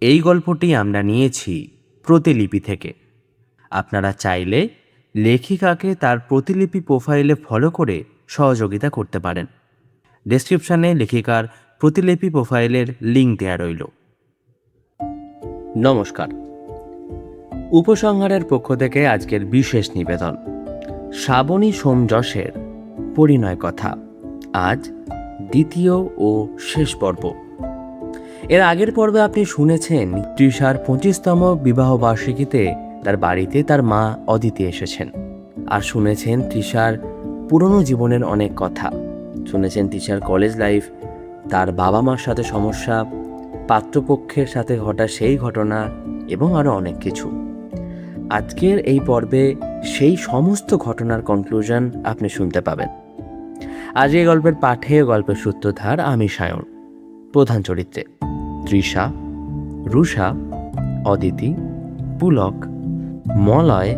এই গল্পটি আমরা নিয়েছি প্রতিলিপি থেকে। আপনারা চাইলে লেখিকাকে তার প্রতিলিপি প্রোফাইলে ফলো করে সহযোগিতা করতে পারেন। ডেসক্রিপশানে লেখিকার প্রতিলিপি প্রোফাইলের লিঙ্ক দেওয়া রইল। নমস্কার। উপসংহারের পক্ষ থেকে আজকের বিশেষ নিবেদন শ্রাবণী সোমযশের পরিণয় কথা, আজ দ্বিতীয় ও শেষ পর্ব। এর আগের পর্বে আপনি শুনেছেন তৃষার 25তম বিবাহবার্ষিকীতে তার বাড়িতে তার মা অদিতি এসেছেন, আর শুনেছেন তৃষার পুরনো জীবনের অনেক কথা। শুনেছেন তৃষার কলেজ লাইফ, তার বাবা মার সাথে সমস্যা, পাত্রপক্ষের সাথে ঘটা সেই ঘটনা এবং আরও অনেক কিছু। আজকের এই পর্বে সেই সমস্ত ঘটনার কনক্লুশন আপনি শুনতে পাবেন। আজ এই গল্পের পাঠে গল্পের সূত্রধার আমি সায়ন। প্রধান চরিত্রে তৃষা, রুষা, অদিতি, পুলক, মলয়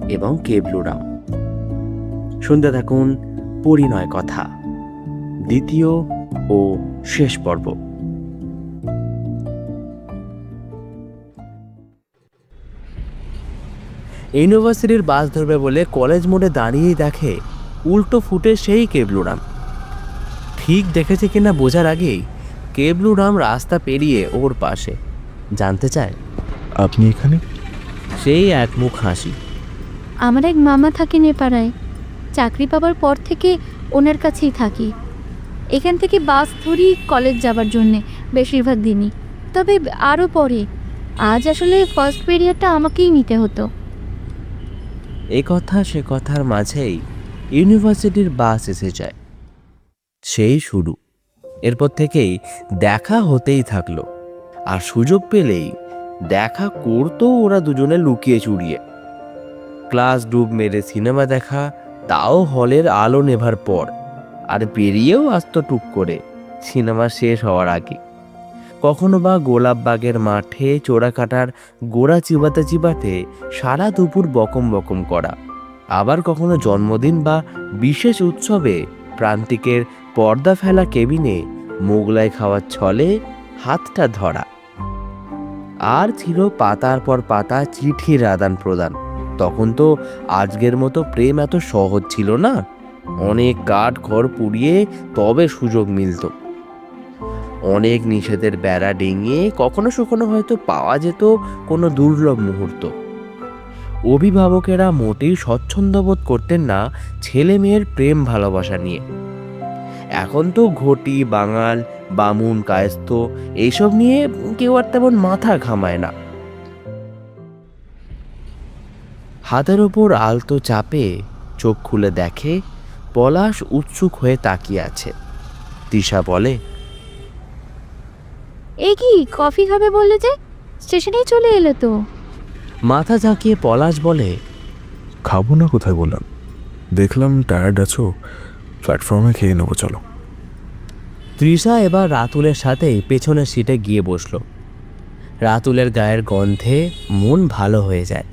এবং কেবলুরাম। শুনতে থাকুন পরিণয় কথা, দ্বিতীয় ও শেষ পর্ব। ইউনিভার্সিটির বাস ধরবে বলে কলেজ মোড়ে দাঁড়িয়েই দেখে উল্টো ফুটে সেই কেবলুরাম। ঠিক দেখেছে কিনা বোঝার আগেই কেবলুরাম রাস্তা পেরিয়ে ওর পাশে। জানতে চায়, আপনি এখানে? সেই এক মুখ হাসি। আমার এক মামা থাকেন এ পাড়ায়, চাকরি পাবার পর থেকে ওনার কাছেই থাকি। এখান থেকে বাস ধরি কলেজ যাবার জন্যে বেশিরভাগ দিনই, তবে আরও পরে। আজ আসলে ফার্স্ট পিরিয়ডটা আমাকেই নিতে হতো। এ কথা সে কথার মাঝেই ইউনিভার্সিটির বাস এসে যায়। সেই শুরু। এরপর থেকেই দেখা হতেই থাকলো, আর সুযোগ পেলেই দেখা করতো ওরা দুজনে লুকিয়ে চুরিয়ে। ক্লাস ডুব মেরে সিনেমা দেখা, তাও হলের আলো নেভার পর, আর বেরিয়েও আসতো টুক করে সিনেমা শেষ হওয়ার আগে। কখনো বা গোলাপবাগের মাঠে চোরা কাটার গোড়া চিবাতে চিবাতে সারা দুপুর বকম বকম করা। আবার কখনো জন্মদিন বা বিশেষ উৎসবে প্রান্তিকের পর্দা ফেলা কেবিনে মোগলাই খাওয়ার ছলে হাতটা ধরা। আর ছিল পাতার পর পাতা চিঠির আদান প্রদান। তখন তো আজকের মতো প্রেম এত সহজ ছিল না। অনেক কাঠ খড় পুড়িয়ে তবে সুযোগ মিলত। অনেক নিষেধের বেড়া ডিঙিয়ে কখনো সখনো হয়তো পাওয়া যেত কোনো দুর্লভ মুহূর্ত। অভিভাবকেরা মোটেই স্বচ্ছন্দ বোধ করতেন না ছেলে মেয়ের প্রেম ভালোবাসা নিয়ে। এখন তো ঘটি, বাঙাল, বামুন, কায়স্থ এইসব নিয়ে কেউ আর তেমন মাথা ঘামায় না। হাতের ওপর আলতো চাপে চোখ খুলে দেখে পলাশ উৎসুক হয়ে তাকিয়ে আছে। তৃষা বলে, এ কি কফি খাবে বললে যে? স্টেশনেই চলে এলে তো। মাথা ঝাঁকিয়ে পলাশ বলে, খাবো না কোথায় বললাম? দেখলাম টায়ার্ড আছো, প্ল্যাটফর্মে খেয়ে নেবো, চলো। তৃষা এবার রাতুলের সাথেই পেছনের সিটে গিয়ে বসল। রাতুলের গায়ের গন্ধে মন ভালো হয়ে যায়।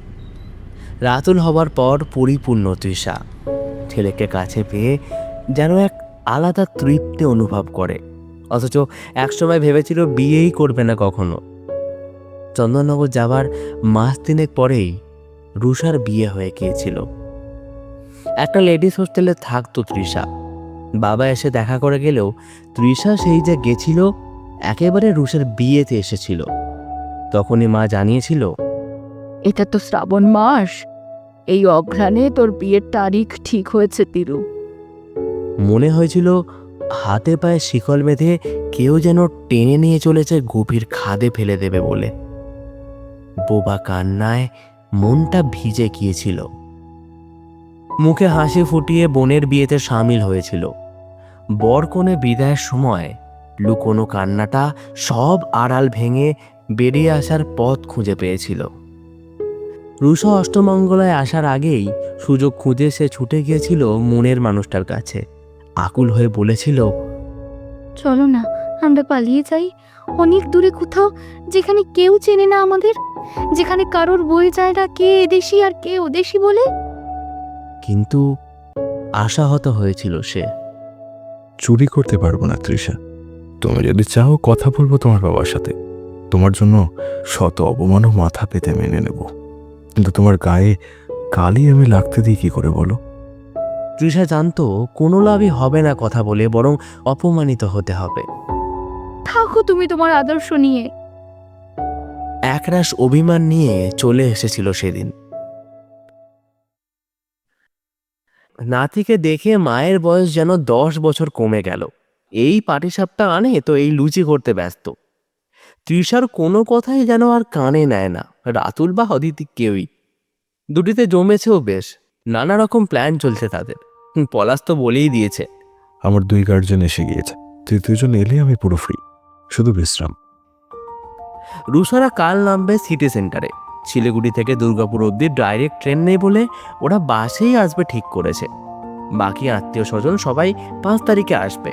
রাতুল হবার পর পরিপূর্ণ তৃষা। ছেলেকে কাছে পেয়ে যেন এক আলাদা তৃপ্তি অনুভব করে, অথচ একসময় ভেবেছিল বিয়েই করবে না কখনো। চন্দননগর যাবার মাস তিনেক পরেই রুষার বিয়ে হয়ে গিয়েছিল। একটা লেডিস হোস্টেলে থাকতো তৃষা। বাবা এসে দেখা করে গেলেও তৃষা সেই যে গেছিল একেবারে রুষার বিয়েতে এসেছিল। তখনই মা জানিয়েছিল, এটা তো শ্রাবণ মাস, এই অঘ্রাণে তোর বিয়ের তারিখ ঠিক হয়েছে তিরু। মনে হয়েছিল হাতে পায়ে শিকল বেঁধে কেউ যেন টেনে নিয়ে চলেছে গভীর খাদে ফেলে দেবে বলে। বোবা কান্নায় মনটা ভিজে গিয়েছিল। মুখে হাসি ফুটিয়ে বোনের বিয়েতে সামিল হয়েছিল। বরকনে বিদায়ের সময় লুকোনো কান্নাটা সব আড়াল ভেঙে বেরিয়ে আসার পথ খুঁজে পেয়েছিল। রুষা অষ্টমঙ্গলায় আসার আগেই সুযোগ খুঁজে সে ছুটে গিয়েছিল মনের মানুষটার কাছে। আকুল হয়ে বলেছিল, চলো না, আমরা পালিয়ে যাই অনেক দূরে কোথাও, যেখানে কেউ চেনে না আমাদের, যেখানে কারোর বই যায় না কে এদেশি আর কে ওদেশি বলে। কিন্তু আশাহত হয়েছিল সে। চুরি করতে পারবো না তৃষা, তুমি যদি চাও কথা বলবো তোমার বাবার সাথে, তোমার জন্য শত অপমানও মাথা পেতে মেনে নেব, কিন্তু তোমার গায়ে কালি আমি লাগতে দিই কি করে বলো? তৃষা জানতো কোনো লাভই হবে না কথা বলে, বরং অপমানিত হতে হবে। থাকো তুমি তোমার আদর্শ নিয়ে। একরাশ অভিমান নিয়ে চলে এসেছিল সেদিন। নাতিকে দেখে মায়ের বয়স যেন 10 বছর কমে গেল। এই পাটিসাপটা আনে তো এই লুচি করতে ব্যস্ত। তৃষার কোনো কথাই যেন আর কানে নেয় না রাতুল বা অদিতি কেউই। দুটিতে জমেছেও বেশ, নানা রকম প্ল্যান চলছে তাদের। পলাশ তো বলেই দিয়েছে, আমার 2 গার্জেন এসে গিয়েছে, 3য় জন এলে আমি পুরো ফ্রি, শুধু বিশ্রাম। রুষারা কাল নামবে সিটি সেন্টারে। শিলিগুড়ি থেকে দুর্গাপুর অবধি ডাইরেক্ট ট্রেন নেই বলে ওরা বাসেই আসবে ঠিক করেছে। বাকি আত্মীয় স্বজন সবাই 5 তারিখে আসবে।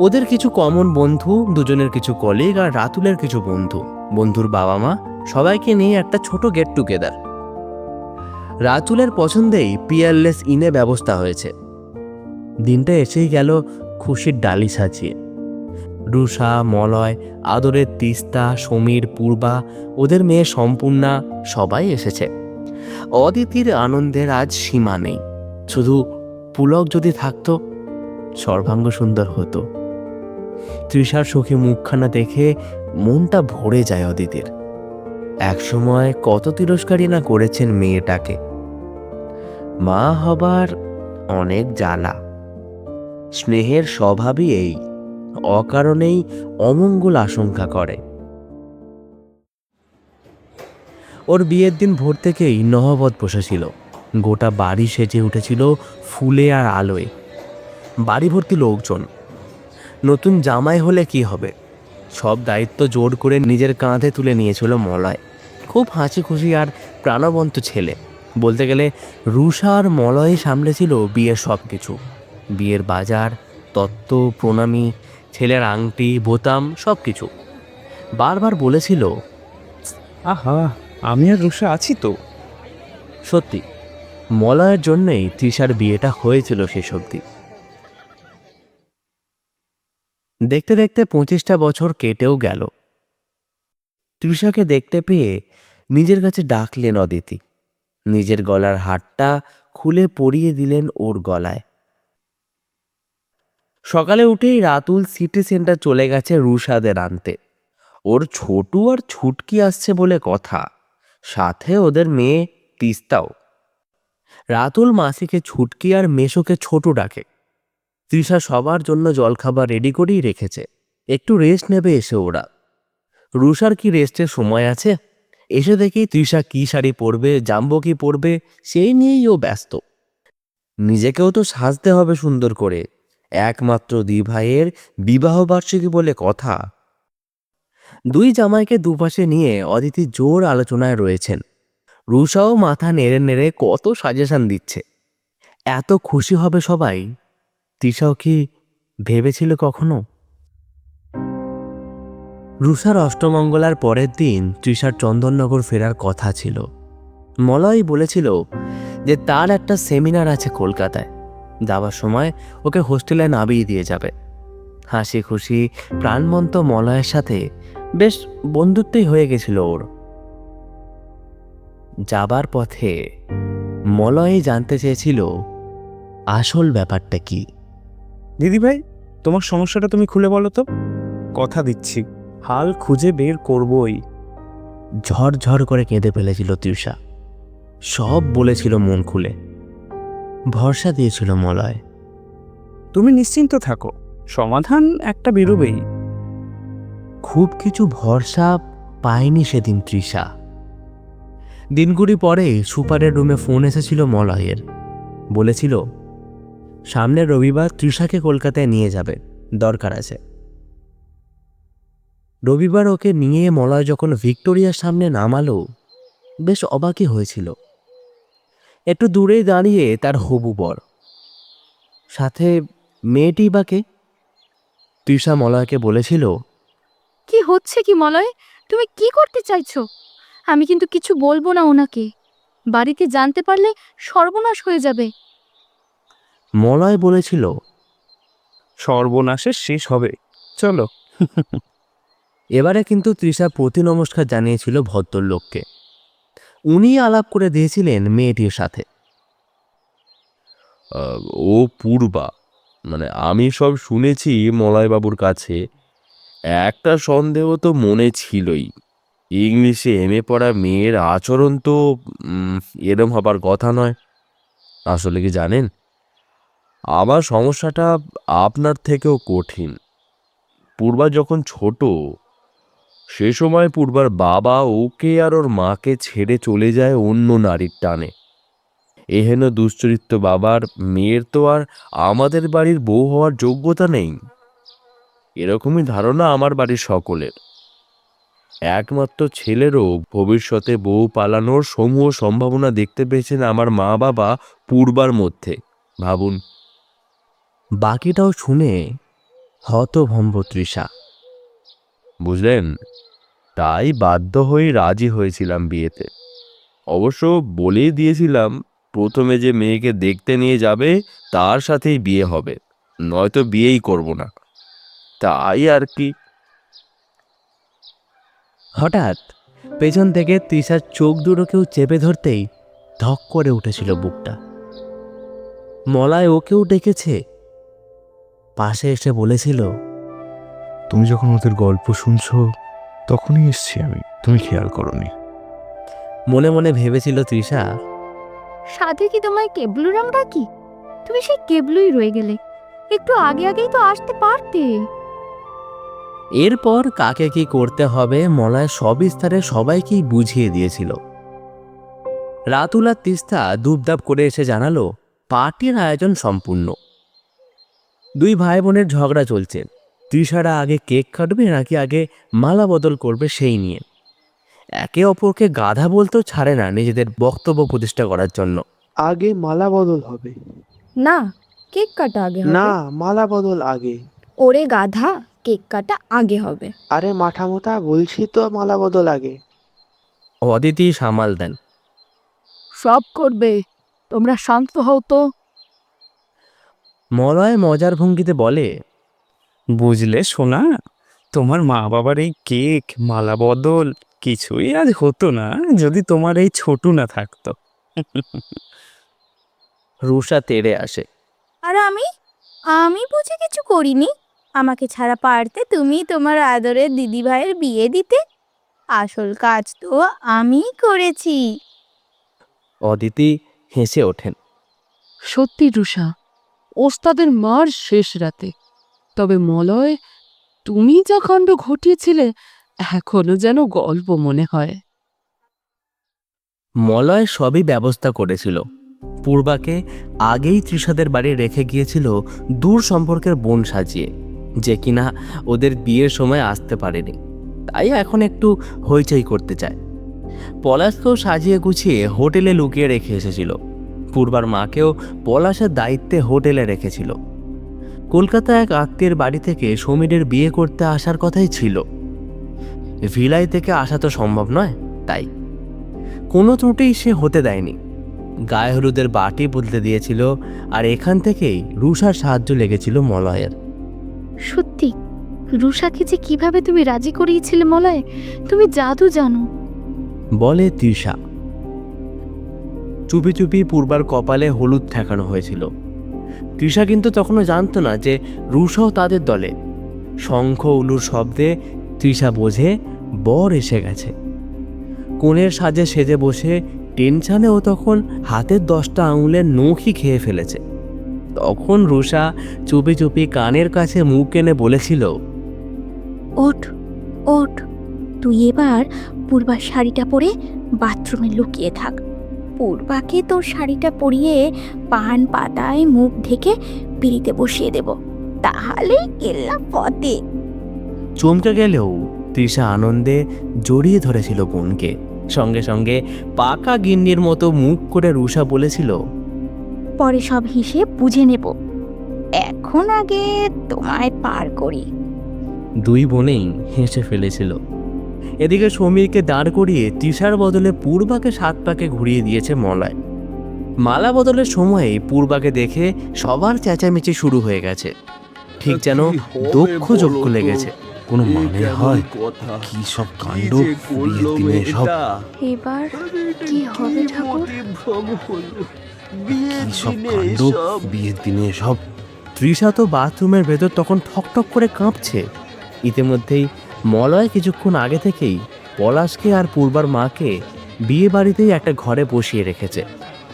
ওদের কিছু কমন বন্ধু, দুজনের কিছু কলিগ আর রাতুলের কিছু বন্ধু, বন্ধুর বাবা মা, সবাইকে নিয়ে একটা ছোট গেট টুগেদার। রাতুলের পছন্দেই পিয়ারলেস ইনে ব্যবস্থা হয়েছে। দিনটা এসেই গেল খুশির ডালি সাজিয়ে। রুষা, মলয়, আদরের তিস্তা, সমীর, পূর্বা, ওদের মেয়ে সম্পূর্ণা সবাই এসেছে। অদিতির আনন্দের আজ সীমা নেই। শুধু পুলক যদি থাকতো সর্বাঙ্গ সুন্দর হতো। তৃষার সুখী মুখখানা দেখে মনটা ভরে যায় অদিতির। একসময় কত তিরস্কারই না করেছেন মেয়েটাকে। মা হবার অনেক জ্বালা। স্নেহের স্বভাবই এই, অকারণেই অমঙ্গল আশঙ্কা করে। ওর বিয়ের দিন ভোর থেকেই নহবত বসেছিল। গোটা বাড়ি সেজে উঠেছিল ফুলে আর আলোয়। বাড়ি ভর্তি লোকজন। নতুন জামাই হলে কি হবে, সব দায়িত্ব জোর করে নিজের কাঁধে তুলে নিয়েছিল মলয়। খুব হাসি খুশি আর প্রাণবন্ত ছেলে। বলতে গেলে রুষা আর মলয় সামলেছিল বিয়ের সব কিছু। বিয়ের বাজার, তত্ত্ব, প্রণামী, ছেলের আংটি, বোতাম, সব কিছু। বারবার বলেছিল, আহা, আমি আর রুষা আছি তো। সত্যি মলয়ের জন্যই তৃষার বিয়েটা হয়েছিল শেষ অবধি। দেখতে দেখতে 25টা বছর কেটেও গেল। তৃষাকে দেখতে পেয়ে নিজের কাছে ডাকলেন অদিতি। নিজের গলার হারটা খুলে পরিয়ে দিলেন ওর গলায়। সকালে উঠেই রাতুল সিটি সেন্টার চলে গেছে রুষাদের আনতে। ওর ছোটু আর ছুটকি আসছে বলে কথা, সাথে ওদের মেয়ে তিস্তাও। রাতুল মাসিকে ছুটকি আর মেশোকে ছোটু ডাকে। তৃষা সবার জন্য জলখাবার রেডি করেই রেখেছে। একটু রেস্ট নেবে এসে ওরা। রুষার কি রেস্টের সময় আছে? এসে দেখেই তৃষা কি শাড়ি পরবে, জাম্বো কি পরবে, সেই নিয়েই ও ব্যস্ত। নিজেকেও তো সাজতে হবে সুন্দর করে। একমাত্র 2 ভাইয়ের বিবাহ বার্ষিকী বলে কথা। 2 জামাইকে দুপাশে নিয়ে অদিতি জোর আলোচনায় রয়েছেন। রুষাও মাথা নেড়ে নেড়ে কত সাজেশন দিচ্ছে। এত খুশি হবে সবাই, তৃষাও কি ভেবেছিল কখনো? রুষার অষ্টমঙ্গলার পরের দিন তৃষার চন্দননগর ফেরার কথা ছিল। মলয় বলেছিল যে তার একটা সেমিনার আছে কলকাতায়, যাওয়ার সময় ওকে হোস্টেলে নামিয়ে দিয়ে যাবে। হাসি খুশি প্রাণবন্ত মলয়ের সাথে বেশ বন্ধুত্বই হয়ে গেছিল ওর। যাবার পথে মলয় জানতে চেয়েছিল আসল ব্যাপারটা কি। দিদিভাই, তোমার সমস্যাটা তুমি খুলে বলো তো। কথা দিচ্ছি, হাল খুঁজে বের করবই। ঝরঝর করে কেঁদে ফেলেছিল তৃষা। সব বলেছিল মন খুলে। ভরসা দিয়েছিল মলয়। তুমি নিশ্চিন্ত থাকো, সমাধান একটা বেরোবেই। খুব কিছু ভরসা পায়নি সেদিন তৃষা। দিনগুড়ি পরে সুপারের রুমে ফোন এসেছিল মলয়ের। বলেছিল সামনের রবিবার তৃষাকে কলকাতায় নিয়ে যাবে, দরকার আছে। রবিবার ওকে নিয়ে মলয় যখন ভিক্টোরিয়ার সামনে নামালো, বেশ অবাকই হয়েছিল। একটু দূরেই দাঁড়িয়ে তার হবু বর, সাথে মেয়েটি বাকে। তৃষা মলয়কে বলেছিল, কি হচ্ছে কি মলয়, তুমি কি করতে চাইছো? আমি কিন্তু কিছু বলবো না ওনাকে। বাড়িতে জানতে পারলে সর্বনাশ হয়ে যাবে। মলয় বলেছিল, সর্বনাশের শেষ হবে, চলো। এবারে কিন্তু তৃষা প্রতি নমস্কার জানিয়েছিল ভদ্রলোককে। উনি আলাপ করে দিয়েছিলেন মেয়েটির সাথে। ও পূর্বা, মানে আমি সব শুনেছি মলয়বাবুর কাছে। একটা সন্দেহ তো মনে ছিলই, ইংলিশে এমএ পড়া মেয়ের আচরণ তো এরম হবার কথা নয়। আসলে কি জানেন, আমার সমস্যাটা আপনার থেকেও কঠিন। পূর্বা যখন ছোট, সে সময় পূর্বার বাবা ওকে আর ওর মাকে ছেড়ে চলে যায় অন্য নারীর টানে। এহেন দুশ্চরিত্র বাবার মেয়ের তো আর আমাদের বাড়ির বউ হওয়ার যোগ্যতা নেই, এরকমই ধারণা আমার বাড়ির সকলের। একমাত্র ছেলেরও ভবিষ্যতে বউ পালানোর সমূহ সম্ভাবনা দেখতে পেয়েছেন আমার মা বাবা পূর্বার মধ্যে। ভাবুন। বাকিটাও শুনে হতভম্ব তৃষা। বুঝলেন, তাই বাধ্য হয়ে রাজি হয়েছিলাম বিয়েতে। অবশ্য বলেই দিয়েছিলাম, প্রথমে যে মেয়েকে দেখতে নিয়ে যাবে তার সাথেই বিয়ে হবে, নয়তো বিয়েই করব না। তাই আর কি। হঠাৎ পেছন থেকে তৃষার চোখ দুটো কেউ চেপে ধরতেই ধক করে উঠেছিল বুকটা। মলয় ওকেও ডেকেছে, পাশে এসে বলেছিল, তুমি যখন ওদের গল্প শুনছো তখনই এসছি আমি, তুমি খেয়াল করোনি। মনে মনে ভেবেছিল তৃষা, সাথে কি তোমায় কেবলুর আমরা কি? তুমি সেই কেবলুই রয়ে গেলে, একটু আগে আগেই তো আসতে পারতে। এরপর কাকে কি করতে হবে মলয় সবিস্তারে সবাইকেই বুঝিয়ে দিয়েছিল। রাতুল আর তিস্তা দুপদাপ করে এসে জানালো পার্টির আয়োজন সম্পূর্ণ। দুই ভাই বোনের ঝগড়া চলছে, তৃষারা আগে কেক কাটবে নাকি আগে মালা বদল করবে সেই নিয়ে। একে অপরকে গাধা বলতেও ছাড়ে না নিজেদের বক্তব্য প্রতিষ্ঠা করার জন্য। আগে মালা বদল হবে। না, কেক কাটা আগে হবে। না, মালা বদল আগে। ওরে গাধা, কেক কাটা আগে হবে। আরে মাঠামোটা বলছি তো মালা বদল আগে। অদিতি সামাল দেন, সব করবে, তোমরা শান্ত হও তো। মলয় মজার ভঙ্গিতে বলে, বুঝলে সোনা, তোমার মা বাবার এই কেক মালা বদল কিছুই আজ হতো না যদি তোমার এই ছোটু না থাকতো। রুষা তেড়ে আসে। আর আমি বুঝি কিছু করিনি? আমাকে ছাড়া পারতে তুমি তোমার আদরের দিদি ভাইয়ের বিয়ে দিতে? আসল কাজ তো আমিই করেছি। অদিতি হেসে ওঠেন। সত্যি রুষা, ওস্তাদের মার শেষ রাতে। তবে মলয়, তুমি যা কাণ্ড ঘটিয়েছিলে এখনো যেন গল্প মনে হয়। মলয় সবই ব্যবস্থা করেছিল। পূর্বাকে আগেই তৃষাদের বাড়ি রেখে গিয়েছিল দূর সম্পর্কের বোন সাজিয়ে, যে কিনা ওদের বিয়ের সময় আসতে পারেনি, তাই এখন একটু হইচই করতে চায়। পলাশকেও সাজিয়ে গুছিয়ে হোটেলে লুকিয়ে রেখে এসেছিল। পূর্বার মাকেও পলাশের দায়িত্বে হোটেলে রেখেছিল। কলকাতা এক আত্মীয়ের বাড়ি থেকে সমীরের বিয়ে করতে আসার কথাই ছিল। ভিলাই থেকে আসা তো সম্ভব নয়, তাই কোনো ত্রুটিই সে হতে দেয়নি। গায়ে হলুদের বাটি বদলে দিয়েছিল, আর এখান থেকেই রুষার সাহায্য লেগেছিল মলয়ের। সত্যি, রুষাকে যে কিভাবে তুমি রাজি করিয়েছিলে মলয়, তুমি জাদু জানো। বলে তৃষা। চুপি চুপি পূর্বার কপালে হলুদ ঠেকানো হয়েছিল। তৃষা কিন্তু তখনও জানতো না যে রুষাও তাদের দলে। শঙ্খ উলুর শব্দে তৃষা বোঝে বর এসে গেছে। কোণের সাজে সেজে বসে টেনশানে ও তখন হাতের 10টা আঙুলের নখই খেয়ে ফেলেছে। তখন রুষা চুপি চুপি কানের কাছে মুখ এনে বলেছিল, ওঠ ওঠ, তুই এবার পূর্বার শাড়িটা পরে বাথরুমে লুকিয়ে থাক। পূর্বাকে তোর শাড়িটা পরিয়ে পান পাতায় মুখ ঢেকে পিড়িতে বসিয়ে দেব, তাহলেই কেল্লা পথে। চমকে গেলেও তৃষা আনন্দে জড়িয়ে ধরেছিল বোনকে। সঙ্গে সঙ্গে পাকা গিন্নির মতো মুখ করে রুষা বলেছিল, পরে সব হিসেব বুঝে নেব, এখন আগে তোমায় পার করি। দুই বোনেই হেসে ফেলেছিল। এদিকে সমীরকে দাঁড় করিয়ে তৃষার বদলে পূর্বাকে 7 পাকে ঘুরিয়ে দিয়েছে মলয়। মালা বদলের সময়ে পূর্বাকে দেখে সবার চেঁচামেচি শুরু হয়ে গেছে, ঠিক যেন দক্ষ যজ্ঞ লেগেছে। কোনো মানে হয়? কি সব কাণ্ড বিয়ের দিনে সব, এবার কি হবে ঠাকুর? কি সব কাণ্ড বিয়ের দিনে সব। তৃষা তো বাথরুমের ভেতর তখন ঠকঠক করে কাঁপছে। ইতিমধ্যেই মলয় কিছুক্ষণ আগে থেকেই পলাশকে আর পূর্বার মাকে বিয়ে বাড়িতেই একটা ঘরে বসিয়ে রেখেছে।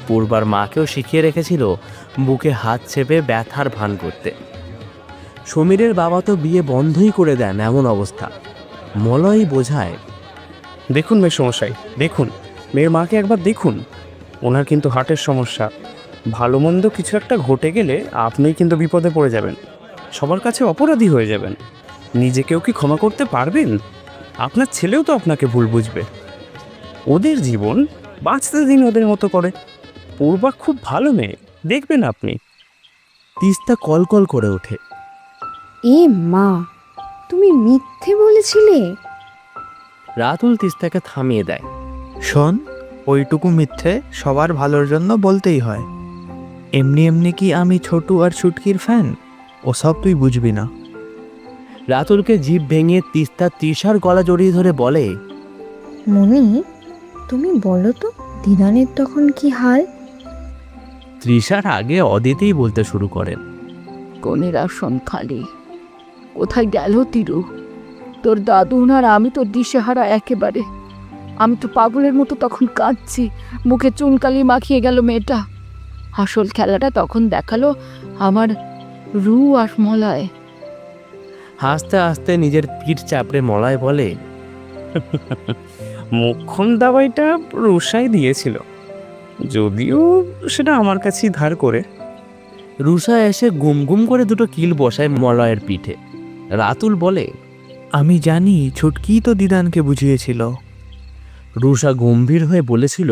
পূর্বার মাকেও শিখিয়ে রেখেছিল বুকে হাত চেপে ব্যথার ভান করতে। সমীরের বাবা তো বিয়ে বন্ধই করে দেন এমন অবস্থা। মলয় বোঝায়, দেখুন মেসমশাই, দেখুন মেয়ের মাকে একবার দেখুন। ওনার কিন্তু হার্টের সমস্যা। ভালো মন্দ কিছু একটা ঘটে গেলে আপনিই কিন্তু বিপদে পড়ে যাবেন, সবার কাছে অপরাধী হয়ে যাবেন। নিজেকেও কি ক্ষমা করতে পারবেন? আপনার ছেলেও তো আপনাকে ভুল বুঝবে। ওদের জীবন বাঁচতে দিন ওদের মতো করে। পূর্বা খুব ভালো মেয়ে, দেখবেন আপনি। তিস্তা কলকল করে ওঠে। এ মা, তুমি মিথ্যে বলেছিলে? রাতুল তিস্তাকে থামিয়ে দেয়। শোন, ওইটুকু মিথ্যে সবার ভালোর জন্য বলতেই হয়। এমনি এমনি কি আমি ছোটু আর ছুটকির ফ্যান? ওসব তুই বুঝবি না। রাতুলকে জিভ ভেঙে তিস্তা তৃষার গলা জড়িয়ে ধরে বলে, মনি, তুমি বলো তো দিদানের তখন কি হাল? তৃষার আগে অদিতেই বলতে শুরু করেন, কনের আসন খালি। কোথায় গেল তিরু? তোর দাদু আর আমি তো দিশেহারা একেবারে। আমি তো পাগলের মতো তখন কাঁদছি, মুখে চুনকালি মাখিয়ে গেল মেয়েটা। আসল খেলাটা তখন দেখালো আমার রু আর মলয়। হাসতে হাসতে নিজের পিঠ চাপড়ে মলয় বলে, মোক্ষম দাবাইটা রুষাই দিয়েছিল, যদিও সেটা আমার কাছেই ধার করে। রুষা এসে গুম গুম করে দুটো কিল বসায় মলয়ের পিঠে। রাতুল বলে, আমি জানি, ছুটকিই তো দিদানকে বুঝিয়েছিল। রুষা গম্ভীর হয়ে বলেছিল,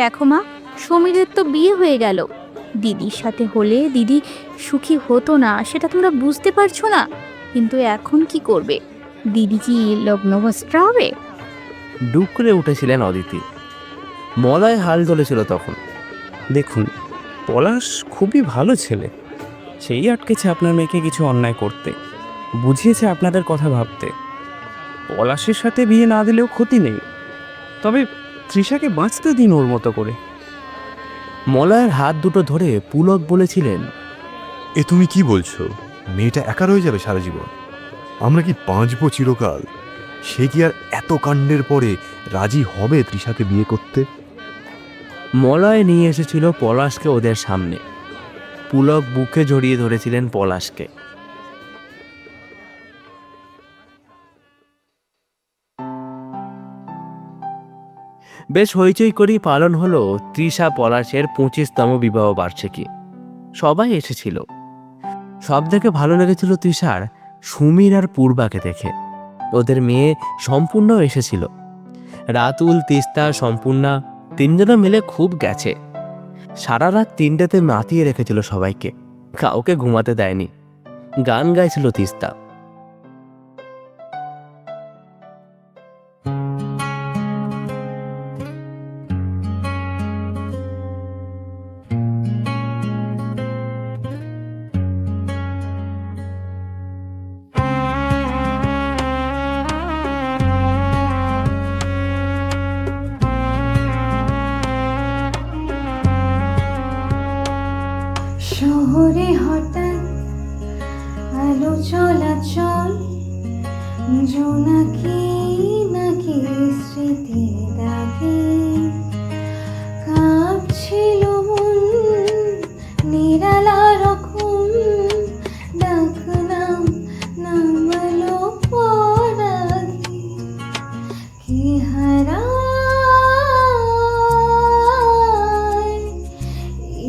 দেখো মা, সমীরের তো বিয়ে হয়ে গেল। দিদির সাথে হলে দিদি সুখী হতো না, সেটা তোমরা বুঝতে পারছো না। কিন্তু এখন কি করবে? দিদি কি লগ্নভস্ত্র হবে? ডুব করে উঠেছিলেন অদিতি। মলয় হাল ধরেছিল তখন। দেখুন, পলাশ খুবই ভালো ছেলে। সেই আটকেছে আপনার মেয়েকে কিছু অন্যায় করতে, বুঝিয়েছে আপনাদের কথা ভাবতে। পলাশের সাথে বিয়ে না দিলেও ক্ষতি নেই, তবে তৃষাকে বাঁচতে দিন ওর মতো করে। মলয়ের হাত দুটো ধরে পুলক বলেছিলেন, এ তুমি কি বলছো? মেয়েটা একা রয়ে যাবে সারা জীবন? আমরা কি বাঁচবো চিরকাল? সে কি আর এত কাণ্ডের পরে রাজি হবে তৃষাকে বিয়ে করতে? মলয় নিয়ে এসেছিল পলাশকে ওদের সামনে। পুলক বুকে জড়িয়ে ধরেছিলেন পলাশকে। বেশ হইচই করেই পালন হলো তৃষা পলাশের 25তম বিবাহ বার্ষিকী। সবাই এসেছিল। সব থেকে ভালো লেগেছিল তৃষার সুমির আর পূর্বাকে দেখে। ওদের মেয়ে সম্পূর্ণ এসেছিল। রাতুল, তিস্তা, সম্পূর্ণা তিনজনে মিলে খুব গেছে। সারা রাত 3টেতে মাতিয়ে রেখেছিল সবাইকে, কাউকে ঘুমাতে দেয়নি। গান গাইছিল তিস্তা। শহরে হঠাৎ আলো চলাচল, জোনাকি নাকি স্মৃতি দাগে কাঁপছিল মন, নিরালা রকম ডাকনাম নামলো পরাগে। কি হারায়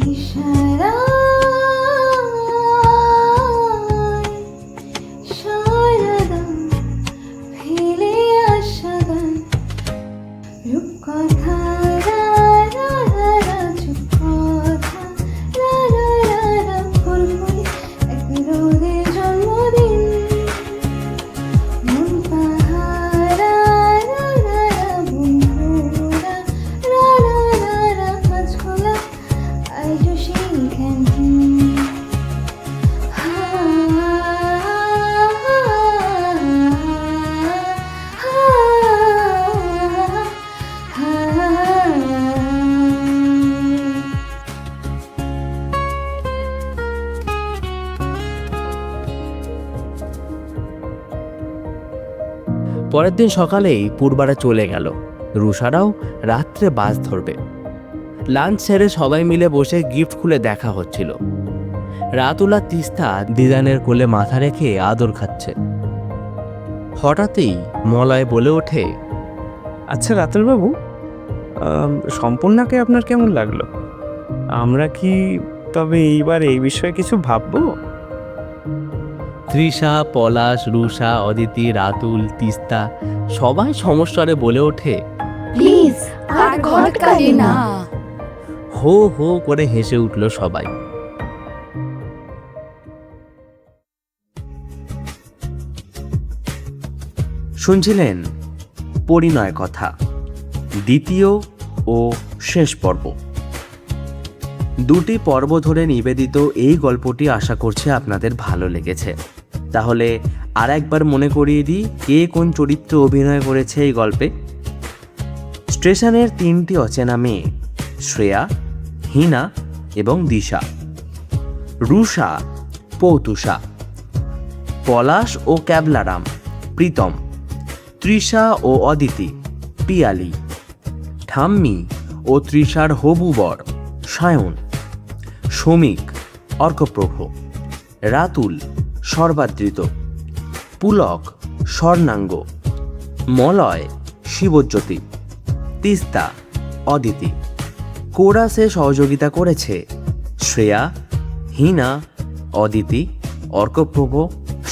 ইশারা ফুল পরের দিন সকালেই পূর্বারা চলে গেল। রুষারাও রাত্রে বাস ধরবে। লাঞ্চ সেরে সবাই মিলে বসে গিফট খুলে দেখা হচ্ছিল। রাতুল আর তিস্তা দিদানের কোলে মাথা রেখে আদর খাচ্ছে। হঠাৎই মলয় বলে ওঠে, আচ্ছা রাতুলবাবু, সম্পূর্ণাকে আপনার কেমন লাগলো? আমরা কি তবে এইবার এই বিষয়ে কিছু ভাববো? তৃষা, পলাশ, রুষা, অদিতি, রাতুল, তিস্তা সবাই সমস্যারে বলে ওঠে, প্লিজ আর ঘটকালি না। হো হো করে হেসে উঠল সবাই। শুনছিলেন পরিণয় কথা, দ্বিতীয় ও শেষ পর্ব। দুটি পর্ব ধরে নিবেদিত এই গল্পটি আশা করছি আপনাদের ভালো লেগেছে। তাহলে আর একবার মনে করিয়ে দিই কে কোন চরিত্রে অভিনয় করেছে এই গল্পে। স্টেশনের 3টি অচেনা মেয়ে, শ্রেয়া, হিনা এবং দিশা। রুষা, পৌতুষা। পলাশ ও ক্যাবলারাম, প্রীতম। তৃষা ও অদিতি, পিয়ালি। ঠাম্মি ও তৃষার হবু বর, সায়ন। শ্রমিক, অর্কপ্রভ। রাতুল, সর্বাদৃত। পুলক, স্বর্ণাঙ্গ। মলয়, শিবজ্যোতি। তিস্তা, অদিতি। কোরাসে সহযোগিতা করেছে শ্রেয়া, হিনা, অদিতি, অর্কপ্রভ,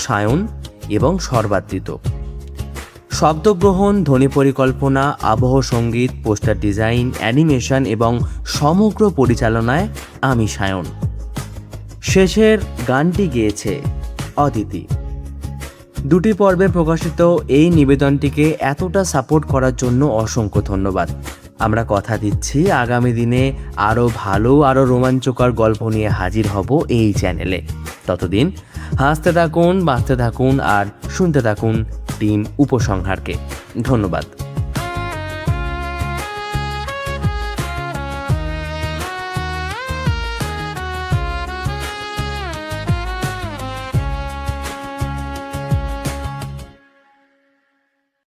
সায়ন এবং সর্বাদৃত। শব্দগ্রহণ, ধ্বনি পরিকল্পনা, আবহ সঙ্গীত, পোস্টার ডিজাইন, অ্যানিমেশন এবং সমগ্র পরিচালনায় আমি সায়ন। শেষের গানটি গেয়েছে অদিতি। দুটি পর্বে প্রকাশিত এই নিবেদনটিকে এতটা সাপোর্ট করার জন্য অসংখ্য ধন্যবাদ। আমরা কথা দিচ্ছি আগামী দিনে আরও ভালো, আরও রোমাঞ্চকর গল্প নিয়ে হাজির হব এই চ্যানেলে। ততদিন হাসতে থাকুন, বাঁচতে থাকুন আর শুনতে থাকুন টিম উপসংহারকে। ধন্যবাদ।